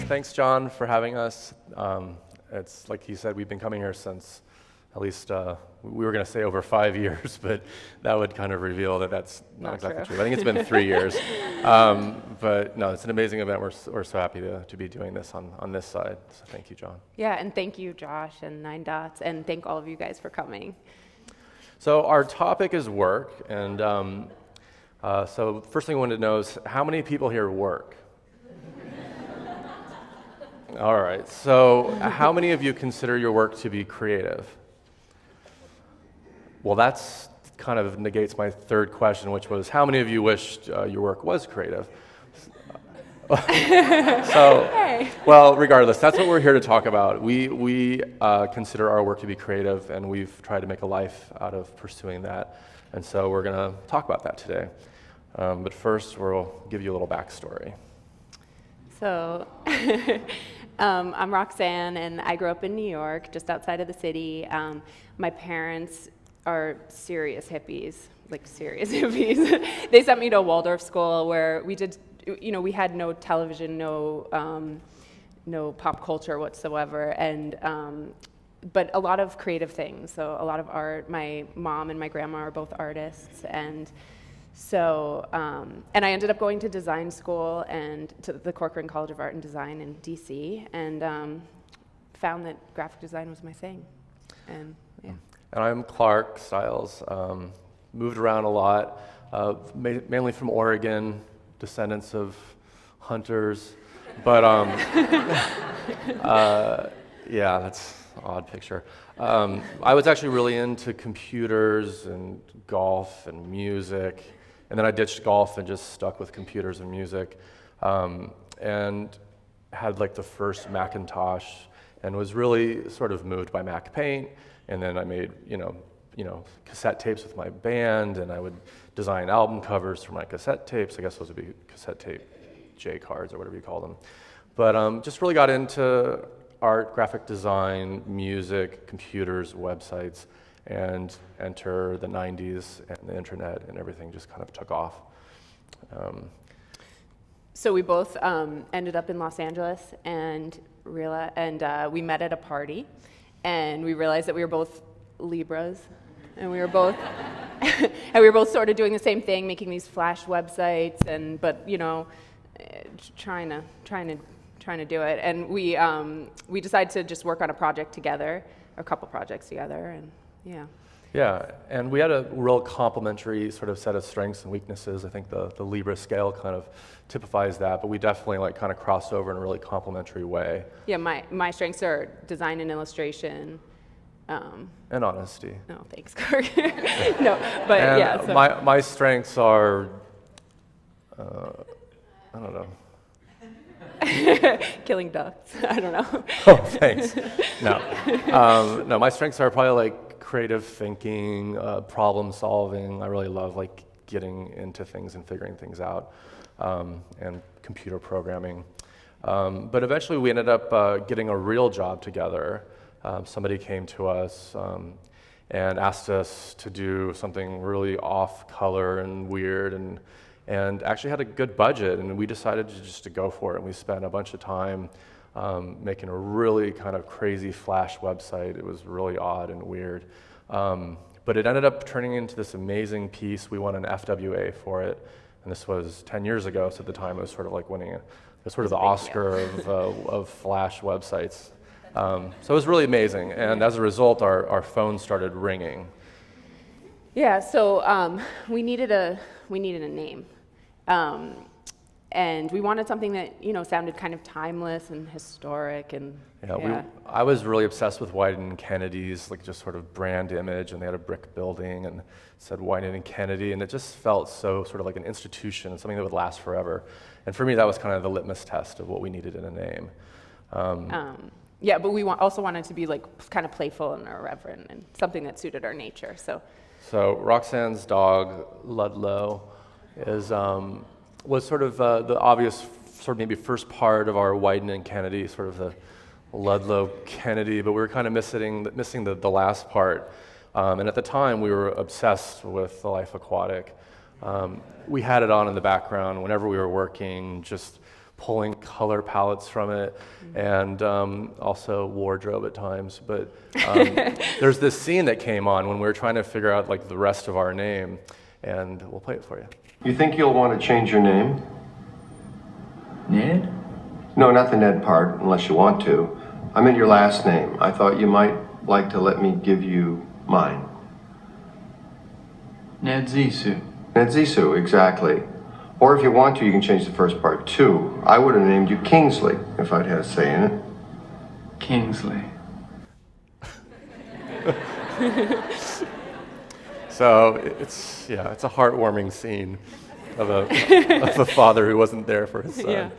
Thanks, John, for having us. It's like he said, we've been coming here since at least, we were going to say over 5 years, but that would kind of reveal that that's not exactly true. I think it's been 3 years. But no, it's an amazing event. We're so happy to be doing this on this side. So thank you, John. Yeah, and thank you, Josh and Nine Dots, and thank all of you guys for coming. So our topic is work, and so first thing I wanted to know is how many people here work? All right, so how many of you consider your work to be creative? Well, that's kind of negates my third question, which was how many of you wished your work was creative? Well, regardless, that's what we're here to talk about. We consider our work to be creative, and we've tried to make a life out of pursuing that. And so we're going to talk about that today. But first, we'll give you a little backstory. So, I'm Roxanne, and I grew up in New York, just outside of the city. My parents are serious hippies, like serious hippies. They sent me to a Waldorf school where we did, we had no television, no pop culture whatsoever, and but a lot of creative things. So a lot of art. My mom and my grandma are both artists, and so, and I ended up going to design school and to the Corcoran College of Art and Design in DC, and found that graphic design was my thing. And yeah. And I'm Clark Stiles. Moved around a lot, mainly from Oregon, descendants of hunters. But yeah, that's an odd picture. I was actually really into computers and golf and music. And then I ditched golf and just stuck with computers and music, and had like the first Macintosh, and was really sort of moved by Mac Paint. And then I made, cassette tapes with my band, and I would design album covers for my cassette tapes. I guess those would be cassette tape J cards or whatever you call them. But just really got into art, graphic design, music, computers, websites. And enter the 90s, and the internet and everything just kind of took off. So we both ended up in Los Angeles, and we met at a party, and we realized that we were both Libras, and we were both sort of doing the same thing, making these Flash websites, but trying to do it. And we decided to just work on a project together, or a couple projects together, and yeah. Yeah, and we had a real complementary sort of set of strengths and weaknesses. I think the Libra scale kind of typifies that, but we definitely kind of crossed over in a really complementary way. Yeah, my strengths are design and illustration. And honesty. No, thanks, Kirk. No, but and yeah. So. My strengths are, I don't know. Killing ducks. I don't know. Oh, thanks. No, no. My strengths are probably like creative thinking, problem solving. I really love like getting into things and figuring things out, and computer programming. But eventually, we ended up getting a real job together. Somebody came to us and asked us to do something really off-color and weird, and actually had a good budget, and we decided to go for it. And we spent a bunch of time making a really kind of crazy Flash website. It was really odd and weird. But it ended up turning into this amazing piece. We won an FWA for it, and this was 10 years ago, so at the time it was sort of like winning it was sort of the Oscar of Flash websites. So it was really amazing, and as a result, our phones started ringing. Yeah, so we needed a name. And we wanted something that, sounded kind of timeless and historic, and I was really obsessed with Wieden and Kennedy's, like just sort of brand image, and they had a brick building and it said Wieden and Kennedy, and it just felt so sort of like an institution and something that would last forever. And for me, that was kind of the litmus test of what we needed in a name. Yeah, but we also wanted to be like kind of playful and irreverent and something that suited our nature. So Roxanne's dog, Ludlow, was sort of the obvious sort of maybe first part of our Wyden and Kennedy, sort of the Ludlow Kennedy, but we were kind of missing the last part. And at the time, we were obsessed with the life aquatic. We had it on in the background whenever we were working, just pulling color palettes from it, and also wardrobe at times. But there's this scene that came on when we were trying to figure out like the rest of our name, and we'll play it for you. You think you'll want to change your name? Ned? No, not the Ned part, unless you want to. I meant your last name. I thought you might like to let me give you mine. Ned Zissou. Ned Zissou, exactly. Or if you want to, you can change the first part too. I would have named you Kingsley if I'd had a say in it. Kingsley. So it's a heartwarming scene of a father who wasn't there for his son. Yeah.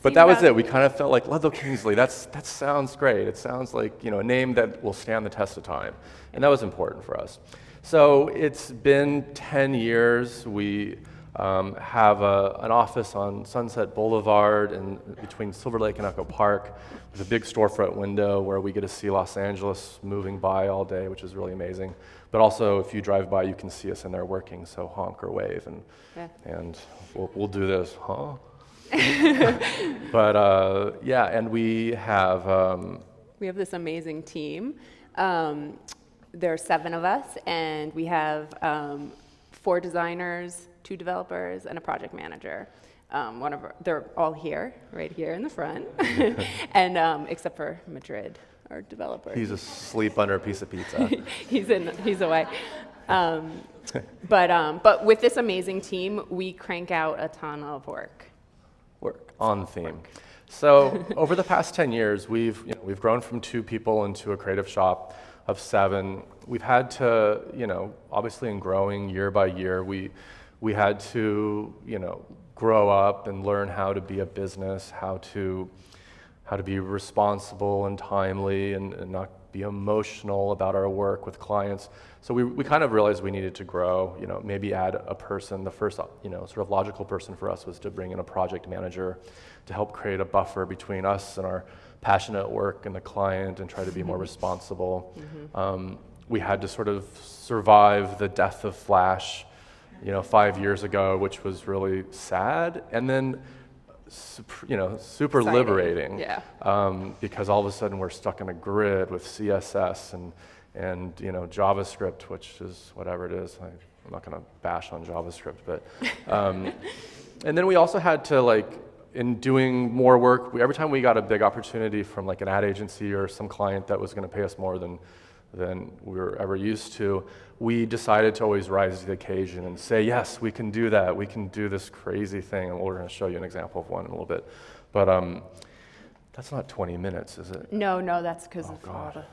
But that was it. We kind of felt like Ludlow Kingsley. That sounds great. It sounds like a name that will stand the test of time, and that was important for us. So it's been 10 years. We have an office on Sunset Boulevard and between Silver Lake and Echo Park with a big storefront window where we get to see Los Angeles moving by all day, which is really amazing. But also, if you drive by, you can see us in there working. So honk or wave, and we'll do this, huh? But and we have this amazing team. There are 7 of us, and we have 4 designers, 2 developers, and a project manager. They're all here, right here in the front, and except for Madrid, our developer. He's asleep under a piece of pizza. He's away. But with this amazing team, we crank out a ton of work. On theme. So over the past 10 years, we've grown from 2 people into a creative shop of 7. We've had to, obviously in growing year by year, we had to, grow up and learn how to be a business, how to be responsible and timely and not be emotional about our work with clients. So we kind of realized we needed to grow, maybe add a person. The first, sort of logical person for us was to bring in a project manager to help create a buffer between us and our passionate work and the client and try to be more responsible. We had to sort of survive the death of Flash, 5 years ago, which was really sad, and then super Exciting. Liberating. Yeah. Because all of a sudden we're stuck in a grid with CSS and JavaScript, which is whatever it is. I'm not going to bash on JavaScript, but and then we also had to in doing more work. Every time we got a big opportunity from an ad agency or some client that was going to pay us more than we were ever used to, we decided to always rise to the occasion and say, yes, we can do that. We can do this crazy thing, and we're going to show you an example of one in a little bit. But that's not 20 minutes, is it? No, that's because of all the...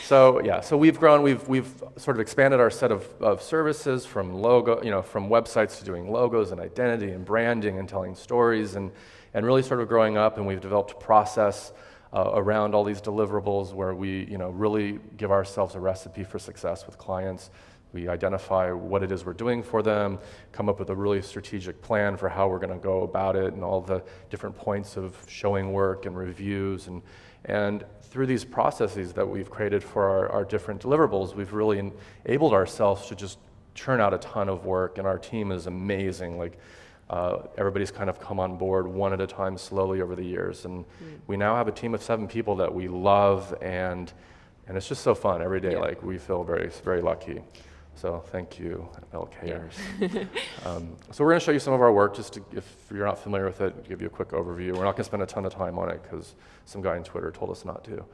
So we've grown. We've sort of expanded our set of services from from websites to doing logos and identity and branding and telling stories and really sort of growing up. And we've developed a process around all these deliverables where we really give ourselves a recipe for success with clients. We identify what it is we're doing for them, come up with a really strategic plan for how we're going to go about it, and all the different points of showing work and reviews and through these processes that we've created for our different deliverables, we've really enabled ourselves to just churn out a ton of work, and our team is amazing. Everybody's kind of come on board one at a time slowly over the years, and we now have a team of 7 people that we love, and it's just so fun every day. Yeah. We feel very, very lucky. So thank you, LKers. So we're going to show you some of our work, just if you're not familiar with it, give you a quick overview. We're not going to spend a ton of time on it because some guy on Twitter told us not to.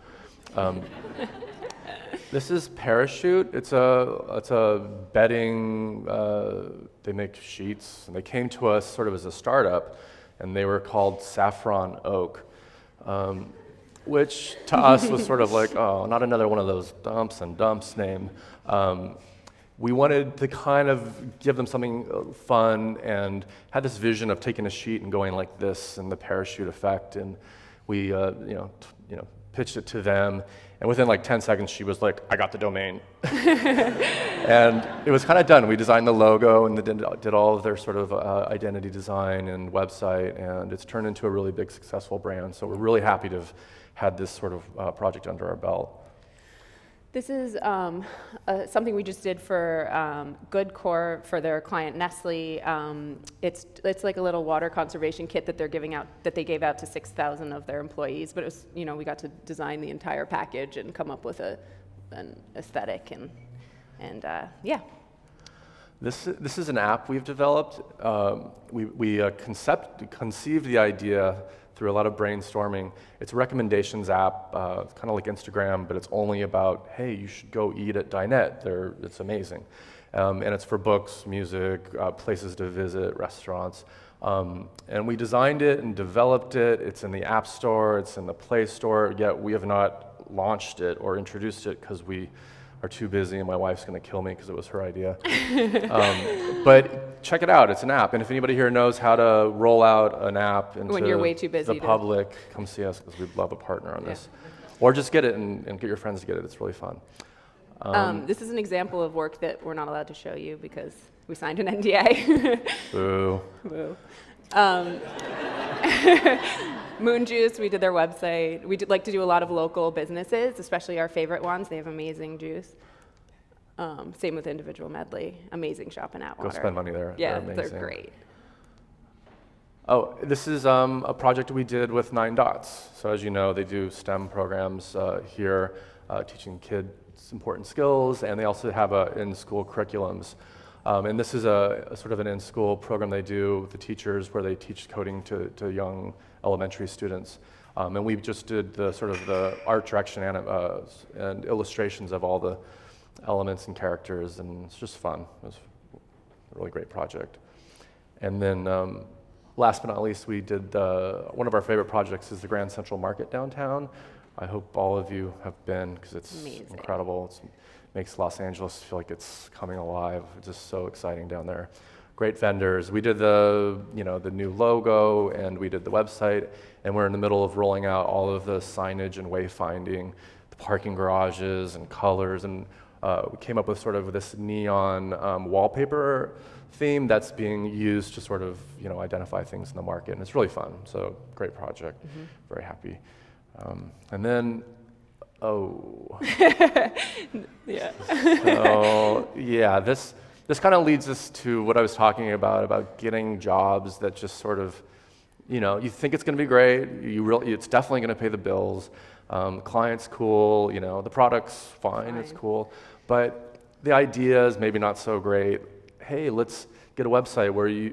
This is Parachute. It's a bedding. They make sheets, and they came to us sort of as a startup, and they were called Saffron Oak, which to us was sort of like, oh, not another one of those dumps and dumps name. we wanted to kind of give them something fun, and had this vision of taking a sheet and going like this and the parachute effect, and we pitched it to them, and within like 10 seconds she was like, I got the domain. And it was kind of done. We designed the logo and did all of their sort of identity design and website, and it's turned into a really big successful brand, so we're really happy to have had this sort of project under our belt. This is something we just did for Good Corp for their client Nestle. It's like a little water conservation kit that they gave out to 6,000 of their employees. But it was, we got to design the entire package and come up with an aesthetic and yeah. This is an app we've developed. We conceived the idea through a lot of brainstorming. It's a recommendations app, kind of like Instagram, but it's only about, hey, you should go eat at Dinette. It's amazing. And it's for books, music, places to visit, restaurants. And we designed it and developed it. It's in the App Store, it's in the Play Store, yet we have not launched it or introduced it because we are too busy, and my wife's going to kill me because it was her idea. But check it out. It's an app, and if anybody here knows how to roll out an app into when you're way too busy the public, come see us because we'd love a partner on this. Or just get it and get your friends to get it. It's really fun. This is an example of work that we're not allowed to show you because we signed an NDA. Boo. Boo. Moon Juice, we did their website. We like to do a lot of local businesses, especially our favorite ones. They have amazing juice. Same with Individual Medley. Amazing shop in Atwater. Go spend money there. Yeah, they're amazing. they're great. Oh, this is a project we did with 9 Dots. So as you know, they do STEM programs here, teaching kids important skills, and they also have in-school curriculums. And this is a sort of an in-school program they do with the teachers where they teach coding to young elementary students. And we just did the sort of the art direction and illustrations of all the elements and characters, and it's just fun. It was a really great project. And then last but not least, we did one of our favorite projects is the Grand Central Market downtown. I hope all of you have been, because it's amazing. Incredible. It makes Los Angeles feel like it's coming alive. It's just so exciting down there. Great vendors. We did the new logo, and we did the website, and we're in the middle of rolling out all of the signage and wayfinding, the parking garages and colors, and we came up with sort of this neon wallpaper theme that's being used to sort of identify things in the market, and it's really fun. So great project. Mm-hmm. Very happy. And then, yeah. So yeah, this kind of leads us to what I was talking about getting jobs that just sort of, you think it's going to be great. It's definitely going to pay the bills. Client's cool. The product's fine. It's cool. But the idea is maybe not so great. Hey, let's get a website where you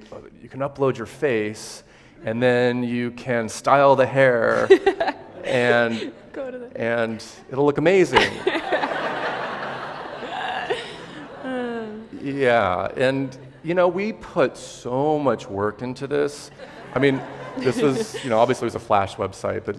can upload your face, and then you can style the hair, and it'll look amazing. Yeah, and we put so much work into this. I mean, this was, obviously it was a Flash website, but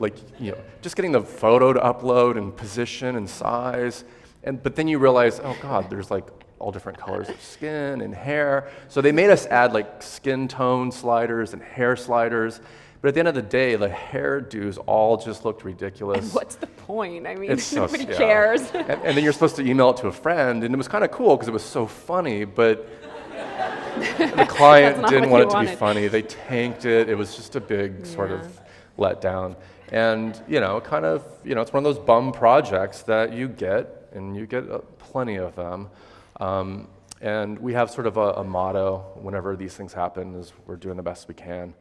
just getting the photo to upload and position and size, but then you realize, oh God, there's like all different colors of skin and hair. So they made us add like skin tone sliders and hair sliders. But at the end of the day, the hairdos all just looked ridiculous. And what's the point? I mean, it's nobody cares. And then you're supposed to email it to a friend, and it was kind of cool because it was so funny, but the client didn't want it to be funny. They tanked it. It was just a big sort of letdown. And, kind of, it's one of those bum projects that you get, and you get plenty of them. And we have sort of a motto whenever these things happen is we're doing the best we can.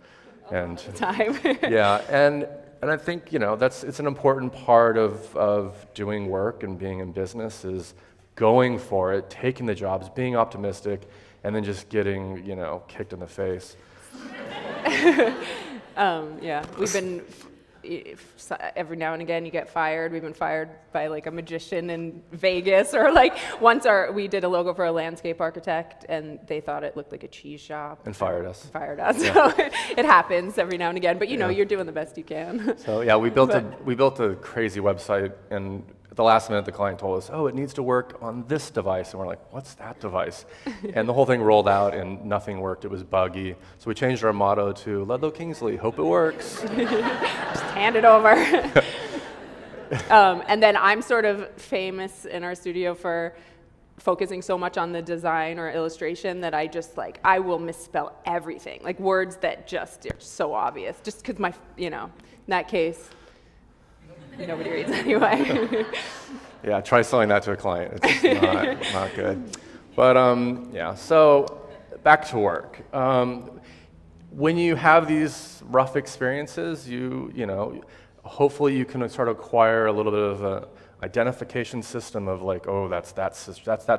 And time. Yeah, and I think it's an important part of doing work and being in business is going for it, taking the jobs, being optimistic, and then just getting kicked in the face. Yeah, we've been every now and again you get fired. We've been fired by like a magician in Vegas, or like once we did a logo for a landscape architect and they thought it looked like a cheese shop and fired us. Yeah. So it happens every now and again, but you're doing the best you can. So yeah, we built a crazy website, and at the last minute, the client told us, oh, it needs to work on this device. And we're like, what's that device? And the whole thing rolled out and nothing worked. It was buggy. So we changed our motto to Ludlow Kingsley, hope it works. Just hand it over. And then I'm sort of famous in our studio for focusing so much on the design or illustration that I just I will misspell everything, like words that just are so obvious, just because in that case, nobody reads anyway. Yeah, try selling that to a client. It's not good. But yeah, so back to work. When you have these rough experiences, hopefully you can sort of acquire a little bit of an identification system of oh, that's that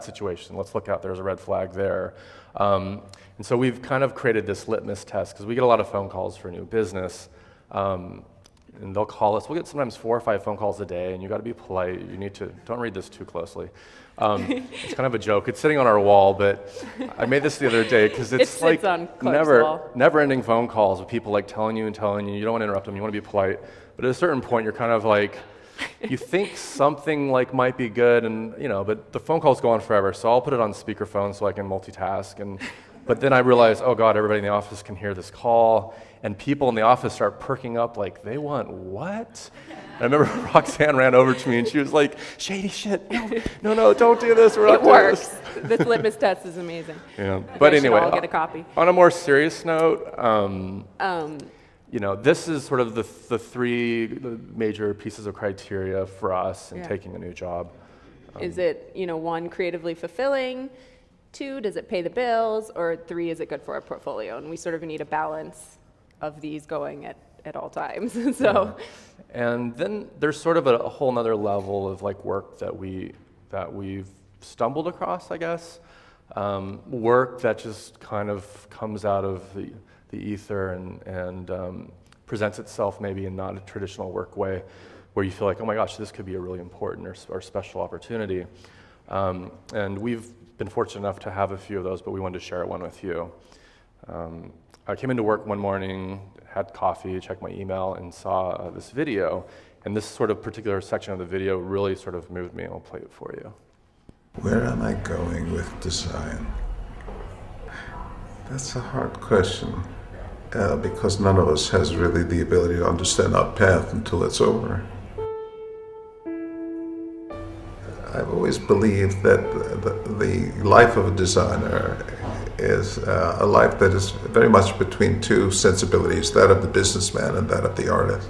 situation. Let's look out, there's a red flag there. And so we've kind of created this litmus test because we get a lot of phone calls for new business. And they'll call us. We'll get sometimes 4 or 5 phone calls a day, and you got to be polite. You need to, don't read this too closely. It's kind of a joke. It's sitting on our wall, but I made this the other day because it's like never-ending phone calls with people telling you. You don't want to interrupt them. You want to be polite, but at a certain point, you're kind of you think something might be good, and but the phone calls go on forever. So I'll put it on speakerphone so I can multitask. But then I realize, oh God, everybody in the office can hear this call, and people in the office start perking up they want what? And I remember Roxanne ran over to me and she was like, shady shit, no, don't do this. It works. This litmus test is amazing. Yeah. But anyway, all get a copy. On a more serious note, this is sort of the 3 major pieces of criteria for us in taking a new job. Is it, 1, creatively fulfilling? 2, does it pay the bills? Or 3, is it good for our portfolio? And we sort of need a balance of these going at all times. So, and then there's sort of a whole nother level of work that we've stumbled across, I guess. Work that just kind of comes out of the ether and presents itself maybe in not a traditional work way, where you feel oh my gosh, this could be a really important or special opportunity. And we've been fortunate enough to have a few of those, but we wanted to share one with you. I came into work one morning, had coffee, checked my email, and saw this video. And this sort of particular section of the video really sort of moved me. I'll play it for you. Where am I going with design? That's a hard question, because none of us has really the ability to understand our path until it's over. I've always believed that the life of a designer is a life that is very much between 2 sensibilities, that of the businessman and that of the artist.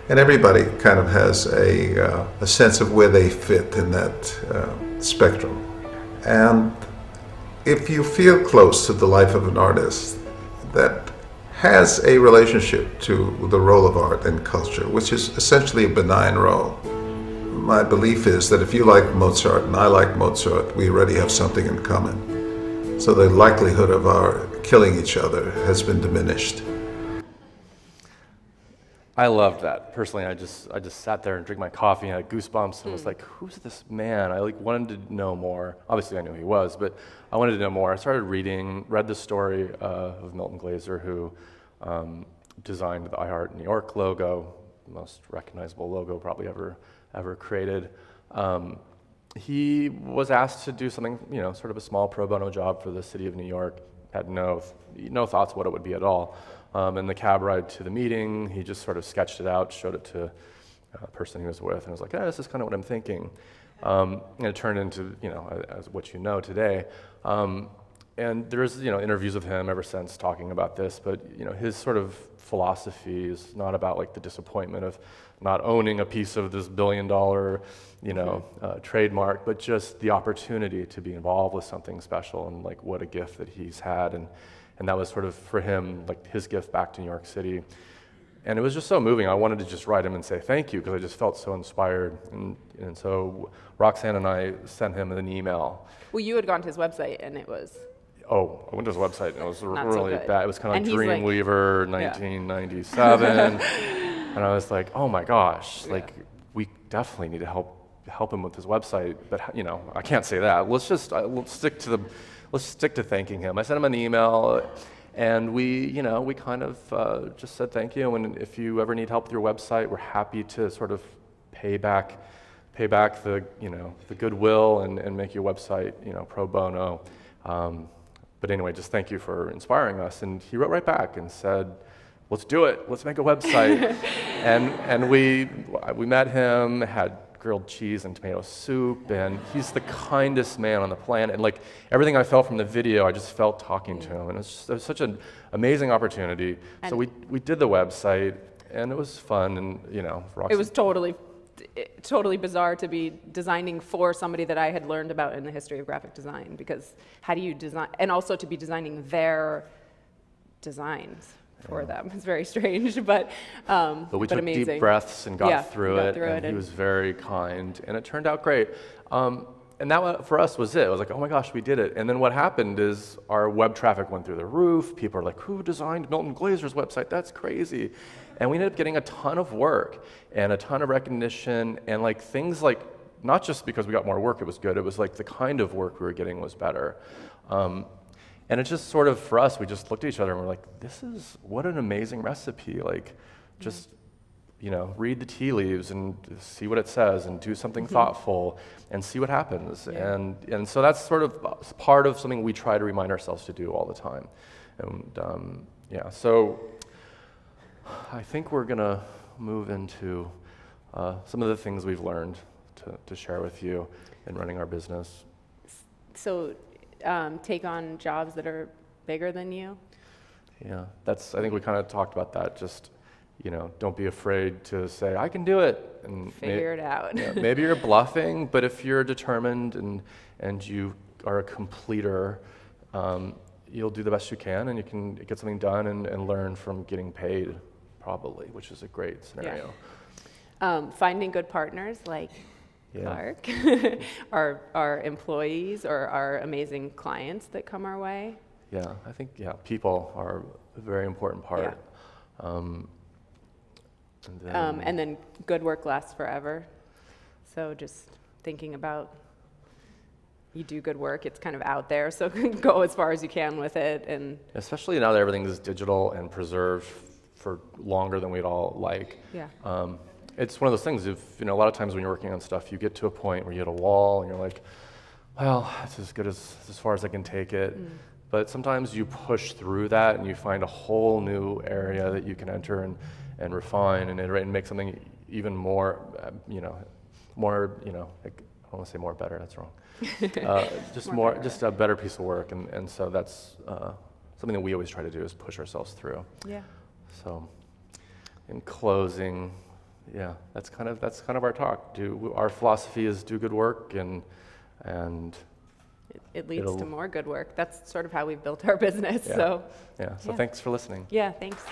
And everybody kind of has a sense of where they fit in that spectrum. And if you feel close to the life of an artist that has a relationship to the role of art and culture, which is essentially a benign role, my belief is that if you like Mozart and I like Mozart, we already have something in common. So the likelihood of our killing each other has been diminished. I loved that. Personally, I just sat there and drank my coffee and had goosebumps and was like, who's this man? I wanted to know more. Obviously, I knew he was, but I wanted to know more. I started read the story of Milton Glaser, who designed the I Heart New York logo, the most recognizable logo probably ever created. He was asked to do something, sort of a small pro bono job for the city of New York. Had no thoughts what it would be at all. In the cab ride to the meeting, he just sort of sketched it out, showed it to a person he was with, and was like, this is kind of what I'm thinking. And it turned into, as what you know today. And there's, interviews with him ever since talking about this, but, his sort of philosophy is not about the disappointment of not owning a piece of this billion-dollar, trademark, but just the opportunity to be involved with something special and what a gift that he's had. And that was sort of, for him, his gift back to New York City. And it was just so moving. I wanted to just write him and say thank you because I just felt so inspired. And so Roxanne and I sent him an email. Well, you had gone to his website and it was... Oh, I went to his website and it was really so bad. It was kind of Dreamweaver, 1997. And I was like, oh my gosh, we definitely need to help him with his website. But, I can't say that. Let's stick to thanking him. I sent him an email, and we kind of just said thank you. And if you ever need help with your website, we're happy to sort of pay back pay back the goodwill and make your website, pro bono. But anyway, just thank you for inspiring us. And he wrote right back and said, let's do it. Let's make a website. and we met him, had grilled cheese and tomato soup, and he's the kindest man on the planet. And like everything I felt from the video, I just felt talking to him. And it was such an amazing opportunity. So we did the website, and it was fun. And Roxanne, It was totally bizarre to be designing for somebody that I had learned about in the history of graphic design, because how do you design, and also to be designing their designs for them. It's very strange, but we took amazing. deep breaths and got through it, and he and was very kind, and it turned out great. And that for us was it. It was like, oh my gosh, we did it. And then what happened is our web traffic went through the roof. People are like, who designed Milton Glazer's website? That's crazy. And we ended up getting a ton of work and a ton of recognition, and like things like, not just because we got more work, it was good. It was like the kind of work we were getting was better. And it just sort of, for us, we just looked at each other and we're like, what an amazing recipe. Like, just, read the tea leaves and see what it says and do something thoughtful and see what happens. Yeah. And so that's sort of part of something we try to remind ourselves to do all the time. And so I think we're gonna move into some of the things we've learned to share with you in running our business. So take on jobs that are bigger than you. Yeah, I think we kind of talked about that. Just, don't be afraid to say, I can do it. And Figure it out. maybe you're bluffing, but if you're determined and you are a completer, you'll do the best you can, and you can get something done and learn from getting paid, probably, which is a great scenario. Yeah. Finding good partners like Clark, our employees or our amazing clients that come our way. Yeah, I think, people are a very important part. Yeah. And then good work lasts forever. So just thinking about, you do good work, it's kind of out there, so go as far as you can with it. And especially now that everything is digital and preserved for longer than we'd all like. Yeah. It's one of those things, a lot of times when you're working on stuff, you get to a point where you hit a wall and you're like, well, it's as good as far as I can take it. But sometimes you push through that and you find a whole new area that you can enter and refine and iterate and make something even more, I don't want to say more better, that's wrong. Just a better piece of work. And so that's something that we always try to do, is push ourselves through. Yeah. So in closing, that's kind of our talk. Our philosophy is do good work, and it leads to more good work. That's sort of how we've built our business. So thanks for listening. yeah, thanks.